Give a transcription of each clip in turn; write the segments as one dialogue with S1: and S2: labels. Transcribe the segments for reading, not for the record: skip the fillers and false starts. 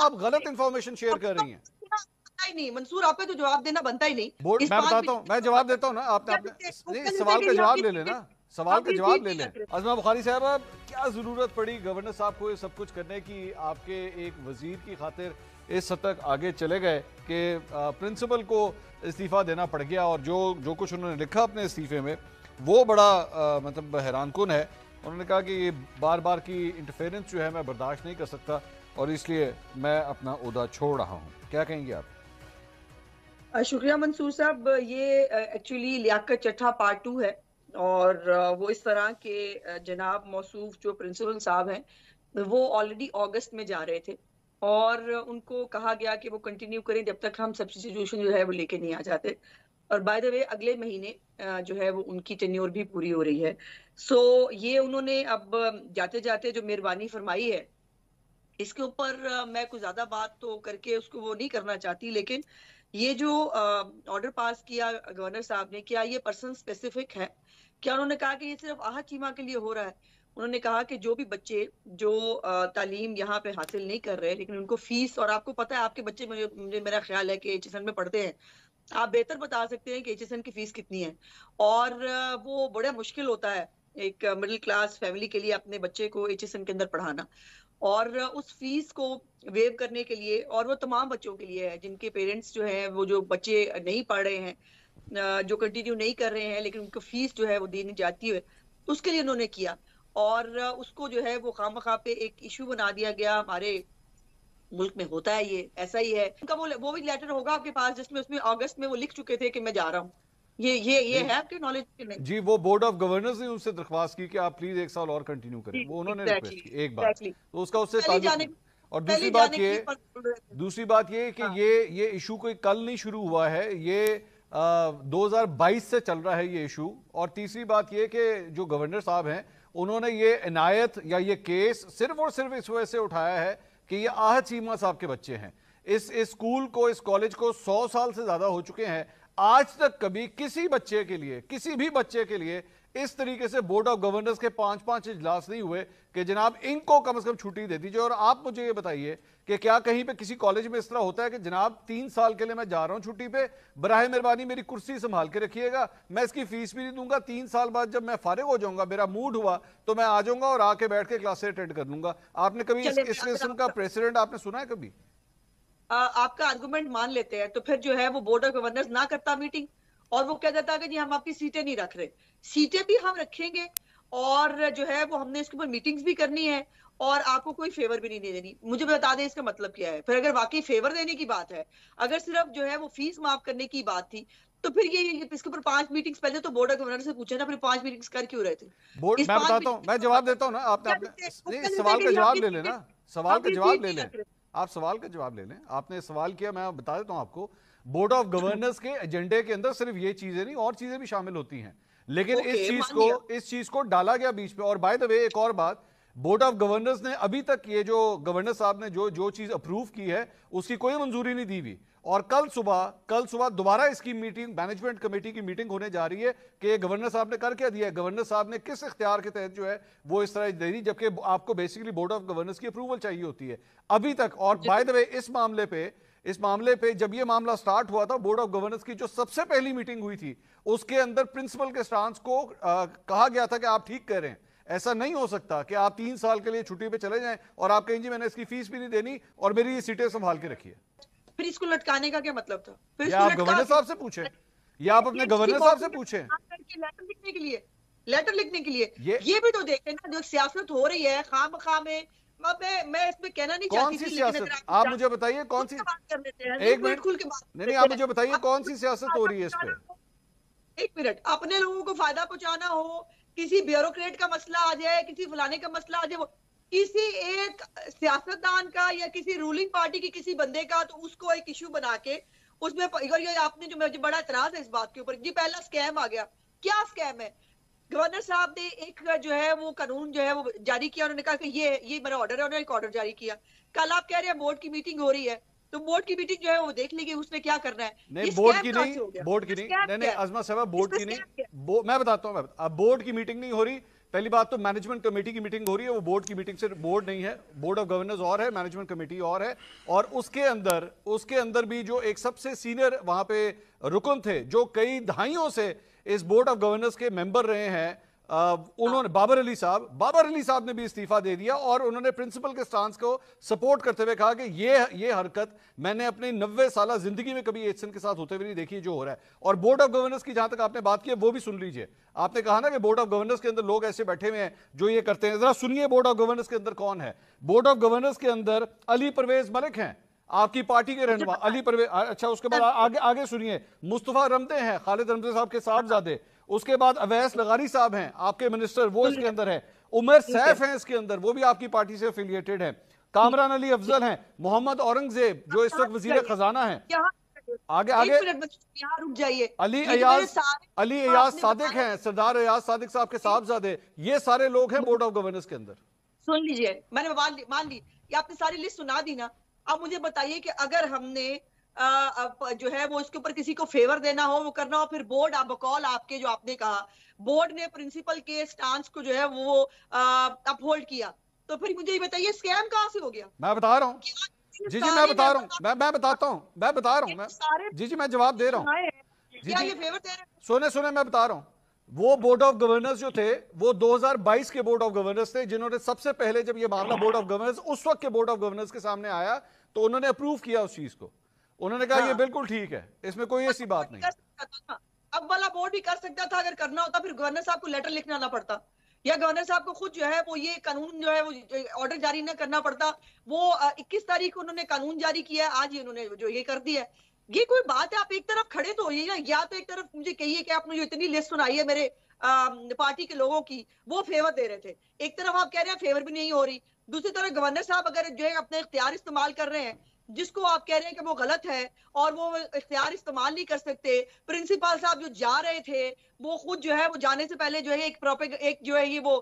S1: आप गलत information share कर रही हैं।
S2: ही नहीं मंसूर, आप पे तो जवाब देना बनता ही नहीं।
S1: बोर्ड
S2: इस
S1: मैं
S2: 5
S1: बताता हूँ, मैं जवाब देता हूँ ना। आपने आपने नहीं, सवाल का जवाब ले लेना, सवाल
S2: आप
S1: का जवाब
S2: रिसीव
S1: ले
S2: नहीं
S1: लें।
S2: रख रहे।
S1: अज़मा बुखारी साहब, क्या ज़रूरत पड़ी गवर्नर साहब को ये सब कुछ करने की? आपके एक वजीर की खातिर इस हद तक आगे चले गए कि प्रिंसिपल को इस्तीफ़ा देना पड़ गया, और जो जो कुछ उन्होंने लिखा अपने इस्तीफे में वो बड़ा मतलब हैरानकुन है। उन्होंने कहा कि ये बार बार की इंटरफेरेंस जो है मैं बर्दाश्त नहीं कर सकता, और इसलिए मैं अपना ओहदा छोड़ रहा हूँ। क्या कहेंगे आप?
S2: शुक्रिया मंसूर साहब, ये एक्चुअली लियाकत चट्ठा पार्ट 2 है। और वो इस तरह के जनाब मौसूफ जो प्रिंसिपल साहब हैं वो ऑलरेडी अगस्त में जा रहे थे, और उनको कहा गया कि वो कंटिन्यू करें जब तक हम सब्स्टिट्यूशन जो है वो लेके नहीं आ जाते। और बाय द वे अगले महीने जो है वो उनकी टेन्योर भी पूरी हो रही है। सो ये उन्होंने अब जाते जाते जो मेहरबानी फरमाई है, इसके ऊपर मैं कुछ ज्यादा बात तो करके उसको वो नहीं करना चाहती, लेकिन ये जो ऑर्डर पास किया गवर्नर साहब ने, क्या ये पर्सन स्पेसिफिक है? क्या उन्होंने कहा कि ये सिर्फ आहत चीमा के लिए हो रहा है? उन्होंने कहा कि जो भी बच्चे जो तालीम यहाँ पे हासिल नहीं कर रहे लेकिन उनको फीस, और आपको पता है आपके बच्चे, मुझे मुझे मेरा ख्याल है कि एचएसएन में पढ़ते हैं, आप बेहतर बता सकते हैं कि एचएसएन की फीस कितनी है। और वो बड़ा मुश्किल होता है एक मिडिल क्लास फैमिली के लिए अपने बच्चे को एचएसएन के अंदर पढ़ाना। और उस फीस को वेव करने के लिए, और वो तमाम बच्चों के लिए है जिनके पेरेंट्स जो है वो जो बच्चे नहीं पढ़ रहे हैं, जो कंटिन्यू नहीं कर रहे हैं लेकिन उनको फीस जो है वो देनी जाती है, उसके लिए उन्होंने किया। और उसको जो है वो खामखा पे एक इशू बना दिया गया। हमारे मुल्क में होता है, ये ऐसा ही है। उनका वो भी लेटर होगा आपके पास जिसमें उसमें अगस्त में वो लिख चुके थे कि मैं जा रहा हूँ। ये
S1: नहीं
S2: है आपके नॉलेज में?
S1: जी, वो बोर्ड ऑफ गवर्नर्स ने उनसे दरख्वास्त की कि आप प्लीज एक साल और कंटिन्यू करें,
S2: जी,
S1: वो उन्होंने
S2: एग्जैक्टली
S1: रिक्वेस्ट की एक बार,
S2: एग्जैक्टली।
S1: तो उसका उससे
S2: पहले
S1: ताल्लुक
S2: जाने
S1: नहीं। और
S2: पहले जाने के लिए
S1: दूसरी बात ये कि
S2: हाँ।
S1: ये इशू कोई कल नहीं शुरू हुआ है, ये 2022 से चल रहा है ये इशू। और तीसरी बात ये कि जो गवर्नर साहब हैं उन्होंने ये इनायत या ये केस सिर्फ और सिर्फ इस वजह से उठाया है कि ये आहत चीमा साहब के बच्चे हैं। इस स्कूल को, इस कॉलेज को 100 साल से ज्यादा हो चुके हैं, आज तक कभी किसी बच्चे के लिए, किसी भी बच्चे के लिए इस तरीके से बोर्ड ऑफ गवर्नर्स के 5-5 इजलास नहीं हुए कि जनाब इनको कम से कम छुट्टी दे दीजिए। और आप मुझे ये बताइए कि क्या कहीं पे किसी कॉलेज में इस तरह होता है कि जनाब 3 साल के लिए मैं जा रहा हूं छुट्टी पे, बराहे मेहरबानी मेरी कुर्सी संभाल के रखिएगा, मैं इसकी फीस भी नहीं दूंगा, 3 साल बाद जब मैं फारिग हो जाऊंगा, मेरा मूड हुआ तो मैं आ जाऊंगा और आके बैठ के क्लासें अटेंड कर लूंगा। आपने कभी
S2: चले
S1: इस किस्म का प्रेसिडेंट आपने सुना है कभी?
S2: आपका आर्गुमेंट मान लेते हैं तो फिर जो है वो बोर्ड ऑफ गवर्नर्स ना करता मीटिंग, और वो कह देता है कि जी हम आपकी सीटें नहीं रख रहे। सीटें भी हम रखेंगे, और जो है वो हमने इसके ऊपर मीटिंग्स भी करनी है, और आपको कोई फेवर भी नहीं दे देनी। मुझे बता दें इसका मतलब क्या है? फिर अगर वाकई फेवर देने की बात है, अगर सिर्फ जो है वो फीस माफ करने की बात थी, तो फिर ये इसके ऊपर 5 मीटिंग्स पहले तो बोर्ड ऑफ गवर्नर से पूछे ना, फिर 5 मीटिंग्स कर क्यों रहे थे?
S1: बोर्ड
S2: इस
S1: मैं
S2: 5
S1: बताता हूं, मैं जवाब देता हूं ना। आपने आपने नहीं, सवाल का जवाब ले लेना, सवाल का जवाब ले लें। आप सवाल का जवाब ले लें। आपने सवाल किया, मैं बता देता हूं आपको। बोर्ड ऑफ गवर्नर्स के एजेंडे के अंदर सिर्फ ये चीजें नहीं, और चीजें भी शामिल होती हैं, लेकिन
S2: ओके, मान लिया।
S1: इस चीज को डाला गया बीच में। और बाय द वे एक और बात, बोर्ड ऑफ गवर्नर्स ने अभी तक ये जो गवर्नर साहब ने जो जो चीज अप्रूव की है उसकी कोई मंजूरी नहीं दी हुई। और कल सुबह दोबारा इसकी मीटिंग, मैनेजमेंट कमेटी की मीटिंग होने जा रही है कि गवर्नर साहब ने कर क्या दिया है, गवर्नर साहब ने किस इख्तियार के तहत जो है वो इस तरह दे दी, जबकि आपको बेसिकली बोर्ड ऑफ गवर्नर्स की अप्रूवल चाहिए होती है अभी तक। और बाय द वे इस मामले पे जब ये मामला स्टार्ट हुआ था, बोर्ड ऑफ गवर्नर्स की जो सबसे पहली मीटिंग हुई थी उसके अंदर प्रिंसिपल के स्टांस को कहा गया था कि आप ठीक कह रहे हैं, ऐसा नहीं हो सकता कि आप 3 साल के लिए छुट्टी पे चले जाएं और आप कहें जी मैंने इसकी फीस भी नहीं देनी और मेरी ये सीटें संभाल के रखिए।
S2: फिर इसको लटकाने का क्या मतलब था? फिर
S1: या
S2: इसको
S1: आप गवर्नर साहब से पूछें, या आप अपने गवर्नर साहब से पूछें।
S2: लेटर लिखने के लिए, लेटर लिखने के लिए
S1: ये
S2: भी तो देखें ना, जो सियासत हो रही है खामखा में। अब मैं इसमें कहना नहीं
S1: कौन
S2: चाहती
S1: सी
S2: थी, लेकिन
S1: सियासत,
S2: अगर
S1: आप मुझे बताइए कौन सी,
S2: बात कर लेते हैं,
S1: एक
S2: पेट
S1: मिनट,
S2: खुल के बात
S1: नहीं
S2: कर
S1: नहीं,
S2: लेते
S1: आप
S2: हैं।
S1: मुझे बताइए
S2: अब
S1: कौन सी सियासत हो रही है इस पे?
S2: एक मिनट, अपने लोगों को फायदा पहुंचाना हो, किसी ब्यूरोक्रेट का मसला आ जाए, किसी फलाने का मसला आ जाए, वो किसी एक सियासतदान का या किसी रूलिंग पार्टी की किसी बंदे का, तो उसको एक इशू बना के उसमें ये आपने जो, मुझे बड़ा एतराज है इस बात के ऊपर, जी पहला स्कैम आ गया। क्या स्कैम है? गवर्नर साहब ने एक जो है वो कानून जो है वो जारी किया, उन्होंने कहा कि ये मेरा ऑर्डर है, उन्होंने एक ऑर्डर जारी किया। कल आप कह रहे हैं बोर्ड की मीटिंग हो रही है, तो बोर्ड की मीटिंग जो है वो देख लीजिए उसमें क्या करना है।
S1: नहीं,
S2: ये
S1: बोर्ड
S2: स्कैम
S1: की
S2: कहां
S1: नहीं,
S2: से हो गया?
S1: बोर्ड की नहीं,
S2: स्कैम
S1: नहीं नहीं
S2: क्या है?
S1: अज़मा साहब, बोर्ड
S2: इसमें
S1: की
S2: स्कैम क्या है?
S1: नहीं, मैं बताता हूं, अब बोर्ड की मीटिंग नहीं हो रही, पहली बात तो मैनेजमेंट कमेटी की मीटिंग हो रही है, वो बोर्ड की मीटिंग से बोर्ड नहीं है, बोर्ड ऑफ गवर्नर्स और है, मैनेजमेंट कमेटी और है। और उसके अंदर भी जो एक सबसे सीनियर वहां पे रुकन थे, जो कई दहाइयों से इस बोर्ड ऑफ गवर्नर्स के मेंबर रहे हैं, उन्होंने बाबर अली साहब ने भी इस्तीफा दे दिया और उन्होंने प्रिंसिपल के स्टांस को सपोर्ट करते हुए कहा कि ये हरकत मैंने अपनी 90 साल जिंदगी में कभी एचएन के साथ होते हुए नहीं देखी जो हो रहा है। और बोर्ड ऑफ गवर्नर्स की जहां तक आपने बात की है वो भी सुन लीजिए। आपने कहा ना कि बोर्ड ऑफ गवर्नर्स के अंदर लोग ऐसे बैठे हुए हैं जो ये करते हैं, जरा सुनिए बोर्ड ऑफ गवर्नर्स के अंदर कौन है। बोर्ड ऑफ गवर्नर्स के अंदर अली परवेज मलिक हैं, आपकी पार्टी के रहनुमा अली परवेज। अच्छा, उसके बाद आगे सुनिए, मुस्तफा रमदे हैं, खालिद रमदे साहब के साहबजादे। उसके बाद अवैस लगारी साहब हैं आपके मिनिस्टर, वो इसके अंदर है। उमर सैफ हैं इसके अंदर, वो भी आपकी पार्टी से एफिलिएटेड है। कामरान अली अफजल हैं, मोहम्मद औरंगजेब जो इस वक्त वजीर खजाना है। आगे
S2: यहाँ रुक जाइए।
S1: अली अयाज सादिक हैं, सरदार अयाज सादिक साहब के साहबजादे। ये सारे लोग हैं बोर्ड ऑफ गवर्नर्स के अंदर।
S2: सुन लीजिए, मैंने मान ली ये आपने सारी लिस्ट सुना दी ना। अब मुझे बताइए कि अगर हमने जो है वो इसके ऊपर किसी को फेवर देना हो, वो करना हो, फिर बोर्ड बकौल आपके जो आपने कहा बोर्ड ने प्रिंसिपल के स्टांस को जो है वो अपहोल्ड किया, तो फिर मुझे ये बताइए स्कैम कहां से हो गया?
S1: मैं बता रहा हूँ जी, मैं बता रहा हूँ, मैं बता रहा हूँ जी, मैं जवाब दे रहा हूँ जी।
S2: ये फेवर दे रहे हैं?
S1: सुने मैं बता रहा हूँ। वो बोर्ड ऑफ गवर्नर्स जो थे वो 2022 के बोर्ड ऑफ गवर्नर्स थे, जिन्होंने सबसे पहले जब ये मामला बोर्ड ऑफ गवर्नर्स उस वक्त के बोर्ड ऑफ गवर्नर्स के सामने आया तो उन्होंने अप्रूव किया उस चीज को। उन्होंने कहा ये बिल्कुल ठीक है, इसमें कोई ऐसी बात नहीं।
S2: अब वाला बोर्ड भी कर सकता था, अगर करना होता फिर गवर्नर साहब को लेटर लिखना ना पड़ता, या गवर्नर साहब को खुद जो है वो ये कानून जो है वो ऑर्डर जारी ना करना पड़ता। वो 21 तारीख को उन्होंने कानून जारी किया है, आज ही उन्होंने जो ये कर दिया है। ये कोई बात है? आप एक तरफ खड़े तो होइए ना, या तो एक तरफ मुझे कहिए कि आपने जो इतनी लिस्ट सुनाई है मेरे पार्टी के लोगों की, वो फेवर दे रहे थे, एक तरफ आप कह रहे हैं फेवर भी नहीं हो रही, दूसरी तरफ गवर्नर साहब अगर जो है अपने इख्तियार इस्तेमाल कर रहे हैं जिसको आप कह रहे हैं कि वो गलत है और वो इख्तियार इस्तेमाल नहीं कर सकते। प्रिंसिपल साहब जो जा रहे थे वो खुद जो है वो जाने से पहले जो है एक जो है ये वो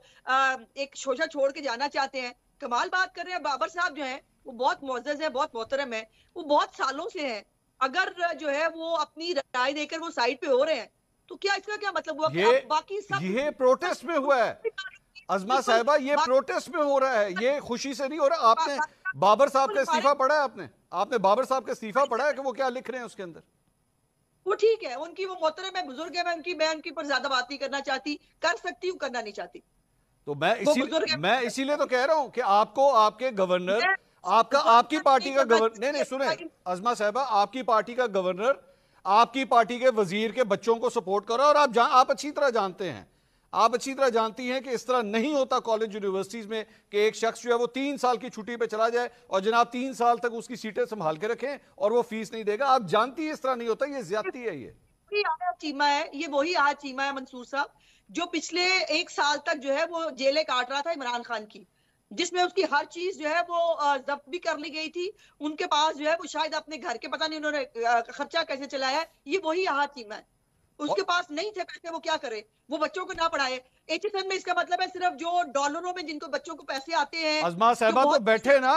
S2: एक शोशा छोड़ के जाना चाहते हैं। कमाल बात कर रहे हैं। बाबर साहब जो है वो बहुत मुअज़्ज़ज़ है, बहुत मोहतरम है, वो बहुत सालों से हैं। अगर जो है वो अपनी राय देकर वो साइड पे हो रहे हैं तो क्या इसका क्या मतलब हुआ? बाकी सब
S1: ये प्रोटेस्ट में हुआ है अज़मा साहिबा, ये प्रोटेस्ट में हो रहा है, ये खुशी से नहीं हो रहा। आपने बाबर साहब का इस्तीफा पढ़ा है? आपने बाबर साहब का इस्तीफा पढ़ा है कि वो क्या लिख रहे हैं उसके अंदर?
S2: वो ठीक है, उनकी वो मोहतरम है, बुजुर्ग है, मैं उनकी पर ज्यादा बात नहीं करना चाहती, कर सकती हूँ, करना नहीं चाहती।
S1: तो मैं इसीलिए तो कह रहा हूं कि आपको आपके गवर्नर आपकी पार्टी का गवर्नर नहीं सुने अज़मा साहिबा, आपकी पार्टी का गवर्नर आपकी पार्टी के वजीर के बच्चों को सपोर्ट कर रहा है। और आप अच्छी तरह जानते हैं, आप अच्छी तरह जानती हैं कि इस तरह नहीं होता कॉलेज यूनिवर्सिटीज में कि एक शख्स जो है वो 3 साल की छुट्टी पे चला जाए और जनाब 3 साल तक उसकी सीटें संभाल के रखें और वो फीस नहीं देगा। आप जानती है इस तरह नहीं होता, ये ज्यादती है।
S2: ये वही आहा चीमा है मंसूर साहब, जो पिछले 1 साल तक जो है वो जेलें काट रहा था इमरान खान की, जिसमें उसकी हर चीज जो है वो जब्त भी कर ली गई थी। उनके पास जो है वो शायद अपने घर के पता नहीं उन्होंने खर्चा कैसे चलाया, ये वही आहा चीमा है। उसके पास नहीं थे पैसे, वो क्या करे? वो बच्चों को ना पढ़ाए। एचएसएन में इसका मतलब है सिर्फ जो डॉलरों में जिनको बच्चों को पैसे आते हैं।
S1: अज़मा साहिबा तो बैठे ना,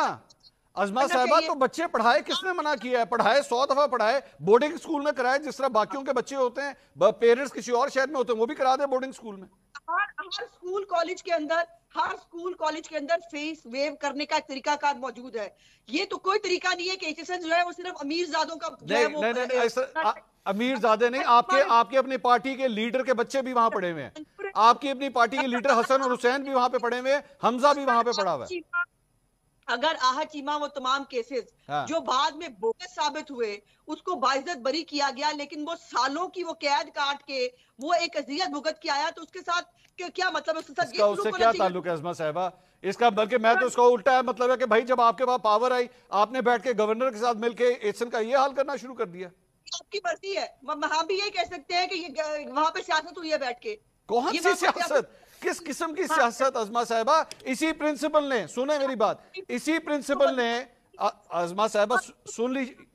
S1: अज़मा साहिबा तो बच्चे पढ़ाए, किसने मना किया है? पढ़ाए, 100 दफा पढ़ाए, बोर्डिंग स्कूल में कराए, जिस तरह बाकियों के बच्चे होते हैं, पेरेंट्स किसी और शहर में होते हैं, वो भी करा दे बोर्डिंग स्कूल में।
S2: हर स्कूल कॉलेज के अंदर फीस वेव करने का एक तरीकाकार मौजूद है। ये तो कोई तरीका नहीं है कि एचएसएन जो है वो सिर्फ अमीरजादों का
S1: नहीं, अमीरजादे नहीं, आपके अपनी पार्टी के लीडर के बच्चे भी वहां पढ़े हुए हैं। आपकी अपनी पार्टी के लीडर हसन और हुसैन भी वहां पे पढ़े हुए हैं, हमजा भी वहां पे पढ़ा हुआ है।
S2: अगर आहा चीमा वो तमाम केसेस जो बाद में बोगस साबित हुए उसको बाइज्जत बरी किया गया, लेकिन वो सालों की वो कैद काट के वो एक अज़ियत भुगत के आया, तो उसके साथ क्या मतलब है?
S1: उससे क्या ताल्लुक है अज़मा साहिबा इसका? बल्कि मैं तो उसका उल्टा है, मतलब है कि भाई जब आपके पास पावर आई आपने बैठ के गवर्नर के साथ मिलकर एचएसएन का ये हाल करना शुरू कर दिया।
S2: आपकी मर्जी है, हम भी ये कह सकते हैं कि ये वहां पे सियासत हुई है बैठ के।
S1: कौन सी सियासत? किस किस्म की सियासत अज़मा साहिबा? इसी प्रिंसिपल ने, सुने मेरी बात, इसी प्रिंसिपल ने अज़मा साहिबा सुन लीजिए,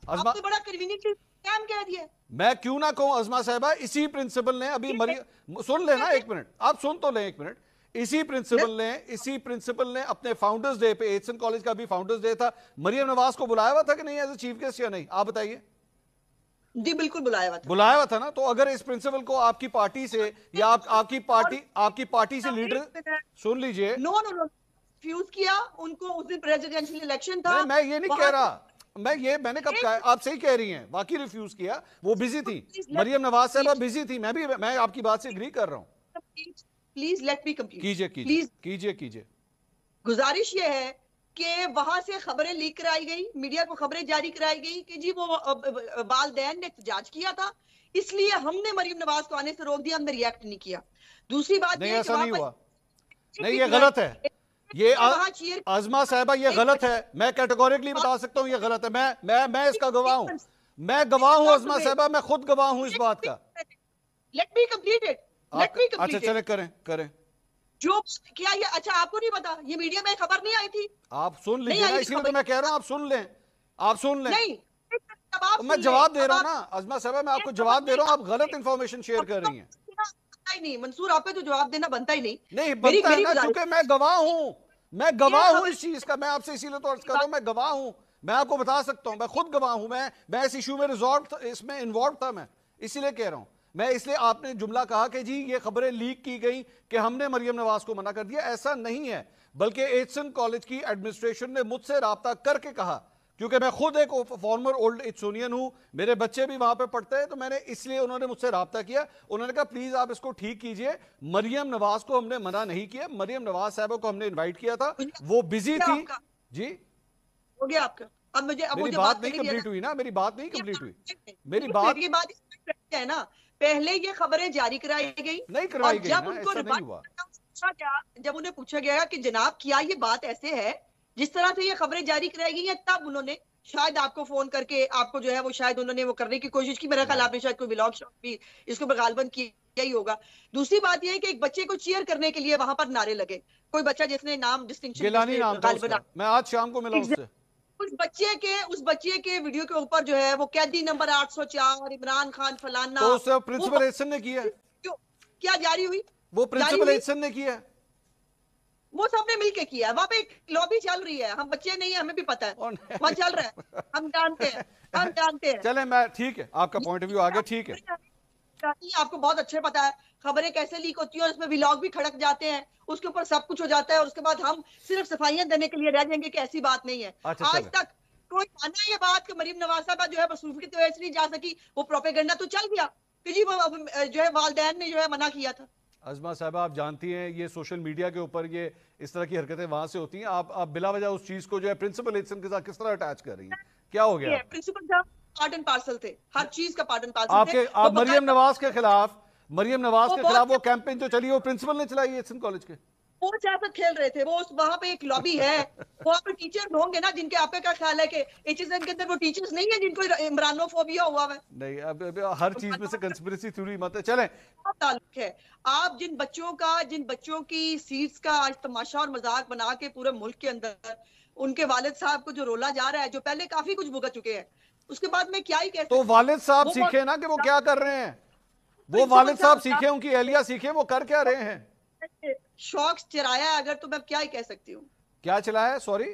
S2: आपने बड़ा कन्वीनियंट स्कैम कह दिया।
S1: मैं क्यों ना कहूं अज़मा साहिबा, इसी प्रिंसिपल ने अभी सुन लेना, 1 मिनट आप सुन तो लें 1 मिनट। इसी प्रिंसिपल ने अपने फाउंडर्स डे पे, एचएसएन कॉलेज का भी फाउंडर्स डे था, मरियम नवाज को बुलाया हुआ था कि नहीं एज ए चीफ गेस्ट या नहीं? आप बताइए।
S2: जी बिल्कुल बुलाया हुआ था।
S1: बुलाया हुआ था ना, तो अगर इस प्रिंसिपल को आपकी पार्टी से या आपकी पार्टी से लीडर, सुन लीजिए।
S2: नो नो नो, रिफ्यूज किया उनको। उस दिन प्रेसिडेंशियल इलेक्शन था।
S1: नहीं, मैं ये नहीं कह रहा, मैंने कब कहा? आप सही कह रही हैं, वाकई रिफ्यूज किया, वो बिजी थी, मरियम नवाज साहब बिजी थी, मैं आपकी बात से एग्री कर रहा हूं।
S2: Please let me complete.
S1: कीजिए कीजिए कीजिए कीजिए।
S2: गुजारिश ये है कि वहां से खबरें लीक कराई गई, मीडिया को खबरें जारी कराई गई कि जी वो वालदैन ने एहतजाज किया था, इसलिए हमने मरियम नवाज को आने से रोक दिया, हमने रिएक्ट नहीं किया। दूसरी बात
S1: नहीं,
S2: ये
S1: ऐसा नहीं हुआ, नहीं, ये गलत है, ये आजमा साहबा ये गलत है, मैं कैटेगोरिकली बता सकता हूं ये गलत है, मैं इसका गवाह हूं, मैं गवाह हूं आजमा साहबा, मैं खुद गवाह हूं इस बात का।
S2: Let me complete it, let me
S1: अच्छा
S2: कंप्लीट।
S1: चले, करें
S2: जो क्या ये, अच्छा आपको नहीं पता, ये मीडिया में खबर नहीं आई थी?
S1: आप सुन लीजिए ना, इसीलिए तो मैं कह रहा हूं आप सुन लें, आप सुन लें।
S2: नहीं,
S1: तो मैं जवाब दे रहा हूं ना आजमा साहबा, मैं आपको जवाब दे रहा हूं, आप गलत इंफॉर्मेशन शेयर कर रही हैं।
S2: नहीं मंसूर, आप पे तो जवाब देना बनता ही नहीं।
S1: नहीं बनता है ना, क्योंकि मैं गवाह हूं इस चीज का, मैं आपसे इसीलिए तो अर्ज कर रहा हूं, मैं गवाह हूं, मैं आपको बता सकता हूं, मैं खुद गवाह हूं, मैं इस इशू में इसमें इन्वॉल्व था, मैं इसीलिए कह रहा हूं। मैं इसलिए, आपने जुमला कहा कि जी ये खबरें लीक की गई कि हमने मरियम नवाज को मना कर दिया, ऐसा नहीं है, बल्कि एचसन कॉलेज की एडमिनिस्ट्रेशन ने मुझसे राब्ता करके कहा, क्योंकि मैं खुद एक फॉर्मर ओल्ड एचसोनियन हूं, मेरे बच्चे भी वहां पे पढ़ते हैं, तो मैंने इसलिए, उन्होंने मुझसे राब्ता किया, उन्होंने कहा प्लीज आप इसको ठीक कीजिए, मरियम नवाज को हमने मना नहीं किया, मरियम नवाज साहब को हमने इन्वाइट किया था, वो बिजी थी। जी
S2: हो गया आपका। अब
S1: मेरी बात नहीं कंप्लीट हुई ना, मेरी बात नहीं कंप्लीट हुई, मेरी बात
S2: ये बात है ना, पहले ये खबरें जारी कराई गई,
S1: नहीं करवाई गई
S2: जब
S1: ना,
S2: उनको
S1: ऐसा नहीं हुआ।
S2: जब उन्हें पूछा गया कि जनाब क्या ये बात ऐसे है, जिस तरह से ये खबरें जारी कराई गई हैं, तब उन्होंने शायद आपको फोन करके, आपको जो है वो शायद उन्होंने वो करने की कोशिश की, मेरा ख्याल आपने शायद कोई व्लॉग शॉट भी इसको गालबन किया ही होगा। दूसरी बात यह है कि एक बच्चे को चीयर करने के लिए वहां पर नारे लगे, कोई बच्चा जिसने नाम डिस्टिंक्शन,
S1: गिलानी नाम था उसका, मैं आज शाम को मिला उससे।
S2: उस बच्चे के वीडियो के ऊपर जो है वो कैदी नंबर 804 इमरान खान फलाना,
S1: तो उससे प्रिंसिपल एचसन ने किया,
S2: क्या जारी हुई,
S1: वो प्रिंसिपल एचसन ने किया,
S2: वो सबने मिलके किया। वहां पे एक लॉबी चल रही है, हम बच्चे नहीं है, हमें भी पता है वहां चल रहा है, हम जानते हैं।
S1: चले, मैं ठीक है, आपका पॉइंट ऑफ व्यू आ गया, ठीक है,
S2: आपको बहुत अच्छे पता है खबरें कैसे लीक होती है, और उसमें व्लॉग भी खड़क जाते हैं, उसके ऊपर सब कुछ हो जाता है, और उसके बाद हम सिर्फ सफाइयां देने के लिए रह जाएंगे कि ऐसी बात नहीं है।
S1: अच्छा,
S2: आज तक कोई माना ये बात कि मरियम नवाज साहबा जो है मसरूफी की वजह से नहीं जा सकी, वो प्रोपेगेंडा तो चल गया कि जी वो जो है वालदैन ने जो है मना किया था।
S1: अजमा साहबा आप जानती हैं ये सोशल मीडिया के ऊपर ये इस तरह की हरकतें वहां से होती हैं, आप बिला वजह उस चीज को जो है प्रिंसिपल एचसन के साथ किस तरह अटैच कर रही हैं, क्या हो गया?
S2: प्रिंसिपल साहब पार्ट एंड पार्सल थे, हर चीज का पार्ट एंड पार्सल
S1: आपके, आप मरियम नवाज के खिलाफ वो कैंपेन जो चली वो प्रिंसिपल ने चलाई एचसन कॉलेज के,
S2: वो सियासत खेल रहे थे, वो वहां पे एक लॉबी है, वहां पे टीचर होंगे ना जिनके, आपका क्या ख्याल है कि एचएसएन के अंदर वो टीचर्स नहीं है जिनको इमरानोफोबिया हुआ है?
S1: नहीं, अब हर चीज में से कंस्पिरेसी थ्योरी मत चलें।
S2: ताल्लुक है, आप जिन बच्चों की सीट्स का आज तमाशा और मजाक बना के पूरे मुल्क के अंदर उनके वालिद साहब को जो रोला जा रहा है, जो पहले काफी कुछ भुगत चुके हैं, उसके बाद में क्या ही कह सकते।
S1: तो वालिद साहब सीखे ना कि वो क्या कर रहे हैं, वो वालिद साहब सीखे, उनकी एहलिया सीखे, वो कर क्या रहे हैं।
S2: शौक चराया है अगर, तो मैं क्या ही कह सकती हूँ।
S1: क्या चलाया? सॉरी,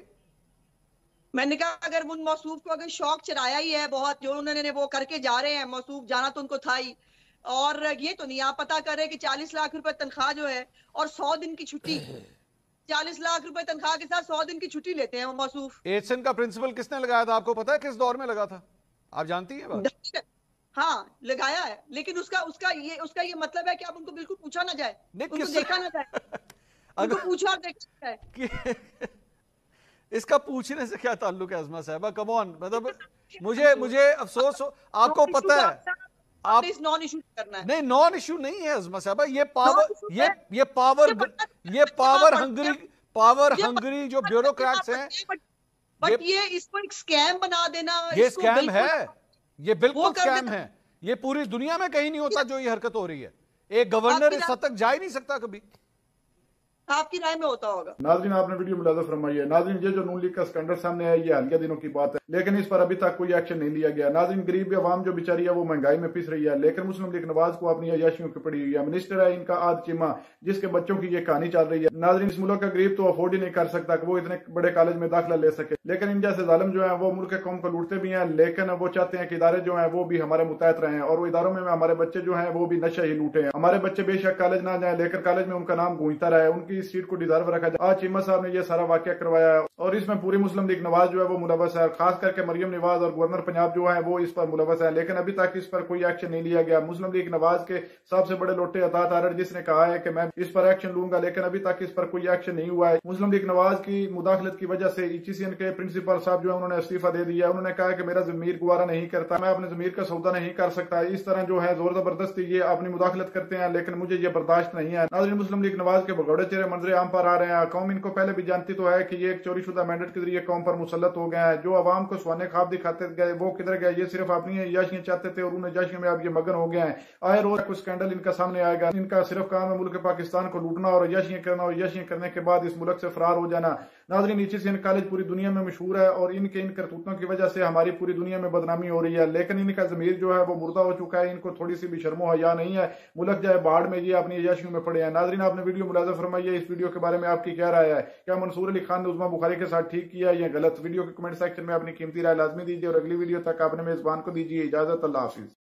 S2: मैंने कहा अगर उन मौसूफ को अगर शौक चराया ही है बहुत, जो उन्होंने वो करके जा रहे हैं, मौसूफ जाना तो उनको था ही, और ये तो नहीं आप पता कर रहे कि 40 लाख रुपए तनख्वाह जो है और 100 दिन की छुट्टी, 40 लाख रुपए तनख्वाह के साथ 100 दिन की छुट्टी लेते हैं वो मौसूफ।
S1: एचसन का प्रिंसिपल किसने लगाया था, आपको पता है किस दौर में लगा था? आप जानती हैं बात?
S2: हाँ लगाया है, लेकिन उसका ये मतलब है कि आप उनको बिल्कुल पूछा ना जाए, उनको देखा ना जाए, उनको पूछा और देखा जाए।
S1: इसका पूछने से क्या ताल्लुक है अजमा साहबा, कम ऑन, मतलब मुझे अफसोस हो, आपको पता है आप
S2: इस नॉन इशू करना है।
S1: नहीं, नॉन इशू नहीं है अजमा साहबा, ये पावर हंगरी जो ब्यूरोक्रेट्स हैं,
S2: बट ये इसको एक स्कैम बना देना,
S1: ये स्कैम है, ये बिल्कुल स्कैम है, ये पूरी दुनिया में कहीं नहीं होता जो ये हरकत हो रही है, एक गवर्नर इस हद तक जा ही नहीं सकता कभी।
S2: आपकी राय में होता होगा।
S3: नाज़रीन, आपने वीडियो मुलाज़ा फरमाई है। नाज़रीन, ये जो नून लीग का स्कैंडल सामने आया, ये हालिया दिनों की बात है, लेकिन इस पर अभी तक कोई एक्शन नहीं लिया गया। नाज़रीन, गरीब आवाम जो बेचारी है वो महंगाई में पिस रही है, लेकिन मुस्लिम लीग नवाज को अपनी अयाशियों की पड़ी हुई है। मिनिस्टर है इनका आद चिमा, जिसके बच्चों की ये कहानी चल रही है। नाज़रीन, इस मुल्क का गरीब तो अफोर्ड ही नहीं कर सकता कि वो इतने बड़े कॉलेज में दाखिला ले सके, लेकिन इन जैसे जालिम जो है वो मुल्क कौम को लूटते भी हैं, लेकिन वो चाहते हैं कि इदारे जो है वो भी हमारे मुतहत रहे और वो इदारों में हमारे बच्चे जो है वो भी नशा ही लूटे हैं। हमारे बच्चे बेशक कॉलेज ना जाए, लेकर कॉलेज में उनका नाम गूंजता रहे, उनकी सीट को डिजर्व रखा जाए। आज चिमा साहब ने ये सारा वाकया करवाया है और इसमें पूरी मुस्लिम लीग नवाज जो है वो मुलव्वस है, खास करके मरियम नवाज और गवर्नर पंजाब जो है वो इस पर मुलव्वस है, लेकिन अभी तक इस पर कोई एक्शन नहीं लिया गया। मुस्लिम लीग नवाज के सबसे बड़े लोटे अतात आरड़ जिसने कहा है कि मैं इस पर एक्शन लूंगा, लेकिन अभी तक इस पर कोई एक्शन नहीं हुआ है। मुस्लिम लीग नवाज की मुदाखलत की वजह से ECCN के प्रिंसिपल साहब जो है उन्होंने इस्तीफा दे दिया। उन्होंने कहा कि मेरा जमीर गुवारा नहीं करता, मैं अपने जमीर का सौदा नहीं कर सकता। इस तरह जो है जोर जबरदस्ती ये अपनी मुदाखलत करते हैं, लेकिन मुझे ये बर्दाश्त नहीं है। नाज़रीन, मुस्लिम लीग नवाज के भगौड़े चेहरे मंजरे आम पर आ रहे हैं। कौम इनको पहले भी जानती तो है कि ये एक चोरीशुदा मैंडेट के जरिए कौम पर मुसल्लत हो गया है। जो आवाम को सुहाने ख्वाब दिखाते गए वो किधर गए? ये सिर्फ अपनी याशियां चाहते थे और उन याशियों में अब ये मगन हो गए हैं। आए रोज कुछ स्कैंडल इनका सामने आएगा। इनका सिर्फ काम है मुल्क पाकिस्तान को लूटना और याशियां करना, और याशियां करने के बाद इस मुल्क से फरार हो जाना। नाज़रीन, ECCN कॉलेज पूरी दुनिया में मशहूर है और इनके इन करतूतों की वजह से हमारी पूरी दुनिया में बदनामी हो रही है, लेकिन इनका जमीर जो है वो मुर्दा हो चुका है। इनको थोड़ी सी भी शर्मो हया नहीं है। मुल्क जाए बाढ़ में, ये अपनी याशियों में पड़े हैं। नाज़रीन, आपने वीडियो मुलाज़ा फरमाइए, इस वीडियो के बारे में आपकी क्या राय है? क्या मंसूर अली खान ने उस्मा बुखारी के साथ ठीक किया या गलत? वीडियो के कमेंट सेक्शन में अपनी कीमती राय लाजमी दीजिए और अगली वीडियो तक आपने मेजबान को दीजिए इजाजत। अल्लाह हाफिज।